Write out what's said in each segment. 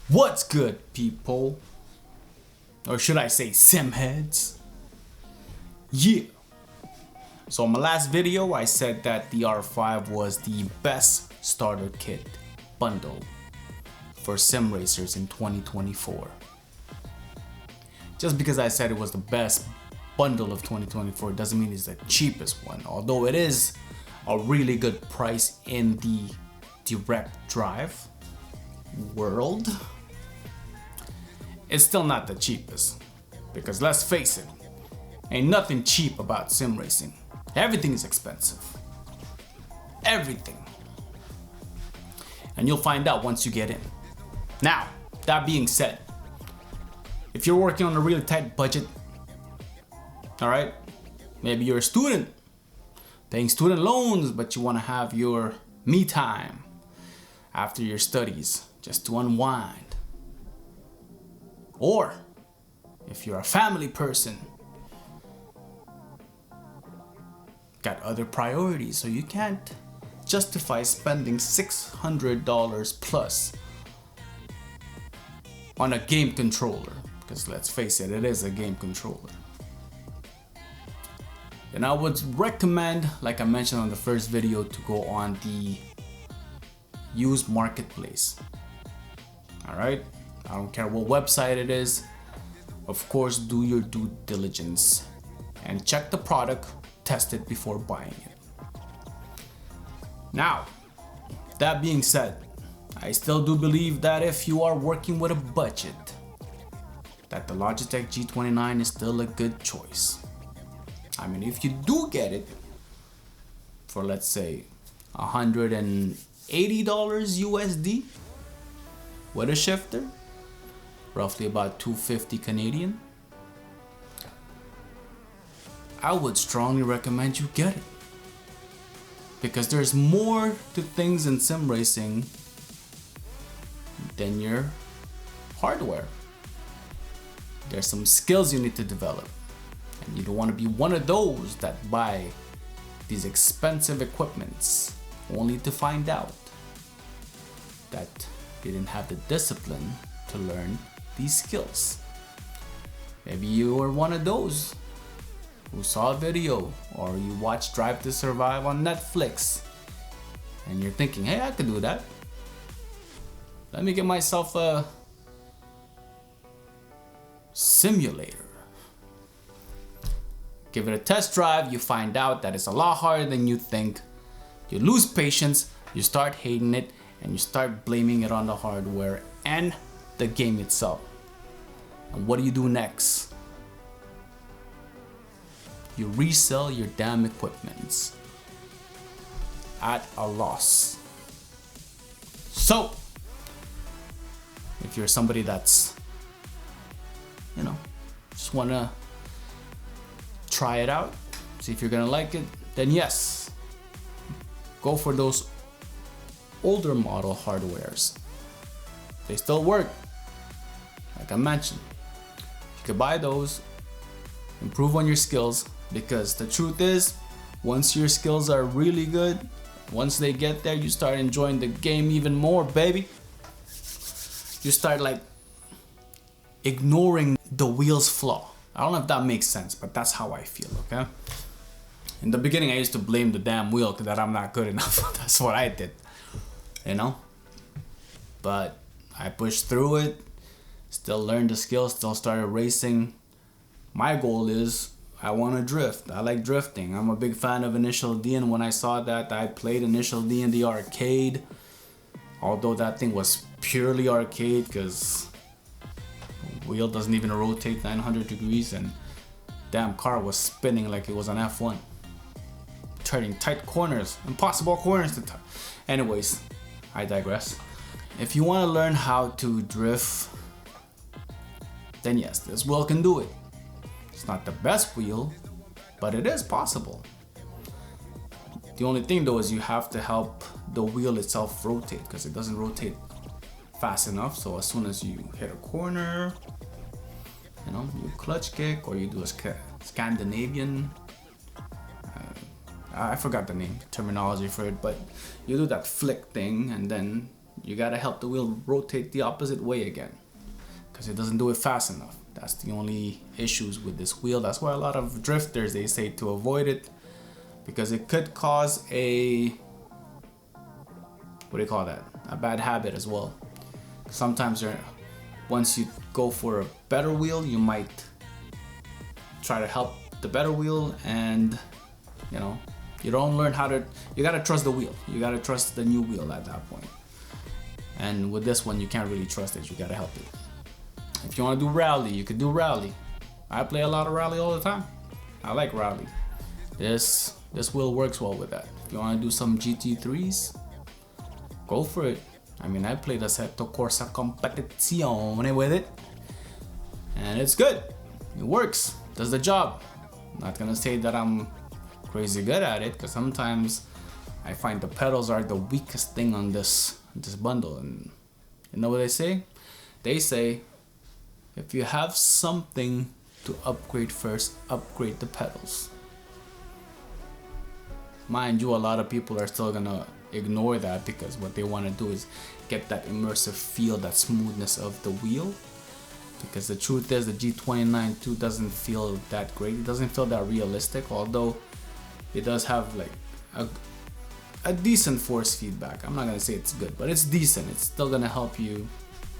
What's good, people? Or should I say sim heads? Yeah. So in my last video I said that the R5 was the best starter kit bundle for sim racers in 2024. Just because I said it was the best bundle of 2024 doesn't mean it's the cheapest one, although it is a really good price in the direct drive world. It's still not the cheapest, because let's face it, ain't nothing cheap about sim racing. Everything is expensive. Everything. And you'll find out once you get in. Now, that being said, if you're working on a really tight budget, alright, maybe you're a student paying student loans, but you want to have your me time after your studies just to unwind. Or if you're a family person, got other priorities, so you can't justify spending $600 plus on a game controller, because let's face it, it is a game controller. Then I would recommend, like I mentioned on the first video, to go on the used marketplace. Alright, I don't care what website it is. Of course, do your due diligence and check the product, test it before buying it. Now, that being said, I still do believe that if you are working with a budget, that the Logitech G29 is still a good choice. I mean, if you do get it for, let's say, $180 USD with a shifter, roughly about $250 Canadian, I would strongly recommend you get it, because there's more to things in sim racing than your hardware. There's some skills you need to develop, and you don't want to be one of those that buy these expensive equipments only to find out that they didn't have the discipline to learn these skills. Maybe you were one of those who saw a video, or you watched Drive to Survive on Netflix, and you're thinking, hey, I could do that. Let me get myself a simulator. Give it a test drive, you find out that it's a lot harder than you think. You lose patience, you start hating it, and you start blaming it on the hardware and the game itself. And what do you do next? You resell your damn equipment at a loss. So, if you're somebody that's, just wanna try it out, see if you're gonna like it, then yes, go for those older model hardwares. They still work, like I mentioned. You could buy those, improve on your skills, because the truth is, once your skills are really good, once they get there, you start enjoying the game even more, baby. You start like ignoring the wheel's flaw. I don't know if that makes sense, but that's how I feel, okay? In the beginning, I used to blame the damn wheel that I'm not good enough. That's what I did, But I pushed through it, still learned the skills, still started racing. My goal is, I want to drift. I like drifting. I'm a big fan of Initial D, and when I saw that, I played Initial D in the arcade. Although that thing was purely arcade, because the wheel doesn't even rotate 900 degrees, and damn car was spinning like it was an F1. Turning tight corners, impossible corners to turn. Anyways, I digress. If you want to learn how to drift, then yes, this wheel can do it. It's not the best wheel, but it is possible. The only thing though is you have to help the wheel itself rotate, because it doesn't rotate fast enough. So as soon as you hit a corner, you clutch kick, or you do a Scandinavian, I forgot the terminology for it, but you do that flick thing, and then you gotta help the wheel rotate the opposite way again, because it doesn't do it fast enough. That's the only issues with this wheel. That's why a lot of drifters, they say to avoid it, because it could cause a, what do you call that, a bad habit as well. Sometimes once you go for a better wheel, you might try to help the better wheel, and you know, you don't learn how to, you gotta trust the wheel. You gotta trust the new wheel at that point. And with this one, you can't really trust it. You gotta help it. If you want to do rally, you could do rally. I play a lot of rally all the time. I like rally. This wheel works well with that. If you want to do some GT3s, go for it. I mean, I played Assetto Corsa Competizione with it, and it's good. It works. Does the job. I'm not gonna say that I'm crazy good at it, because sometimes I find the pedals are the weakest thing on this bundle. And you know what they say? They say, if you have something to upgrade first, upgrade the pedals. Mind you, a lot of people are still gonna ignore that, because what they want to do is get that immersive feel, that smoothness of the wheel. Because the truth is, the G29 too doesn't feel that great. It doesn't feel that realistic, although it does have like a decent force feedback. I'm not gonna say it's good, but it's decent. It's still gonna help you,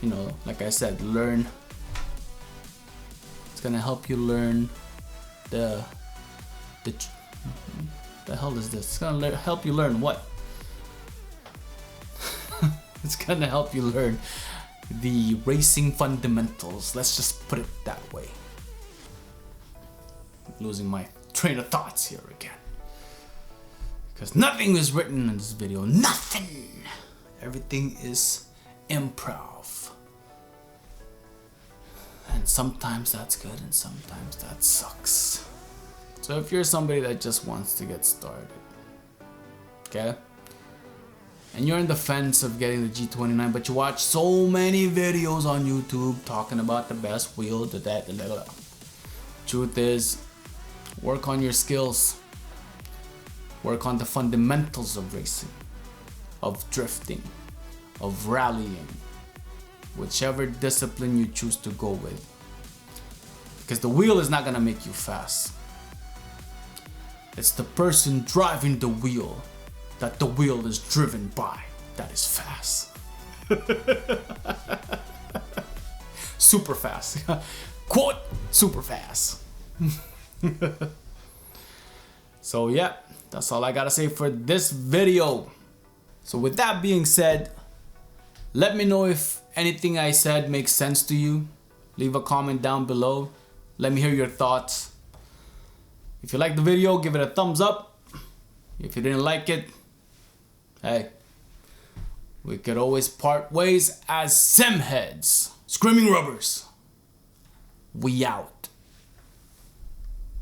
you know, like I said, learn. It's gonna help you learn the hell is this? It's gonna help you learn what? It's gonna help you learn the racing fundamentals. Let's just put it that way. I'm losing my train of thoughts here again, because nothing is written in this video. Nothing. Everything is improv. And sometimes that's good and sometimes that sucks. So if you're somebody that just wants to get started, okay, and you're in the fence of getting the G29, but you watch so many videos on YouTube talking about the best wheel, truth is, work on your skills. Work on the fundamentals of racing, of drifting, of rallying, whichever discipline you choose to go with. Because the wheel is not gonna make you fast. It's the person driving the wheel that the wheel is driven by that is fast. Super fast. Quote, super fast. So yeah, that's all I gotta say for this video. So with that being said, let me know if anything I said makes sense to you. Leave a comment down below. Let me hear your thoughts. If you liked the video, give it a thumbs up. If you didn't like it, hey, we could always part ways as Simheads. Screaming Rubbers. We out.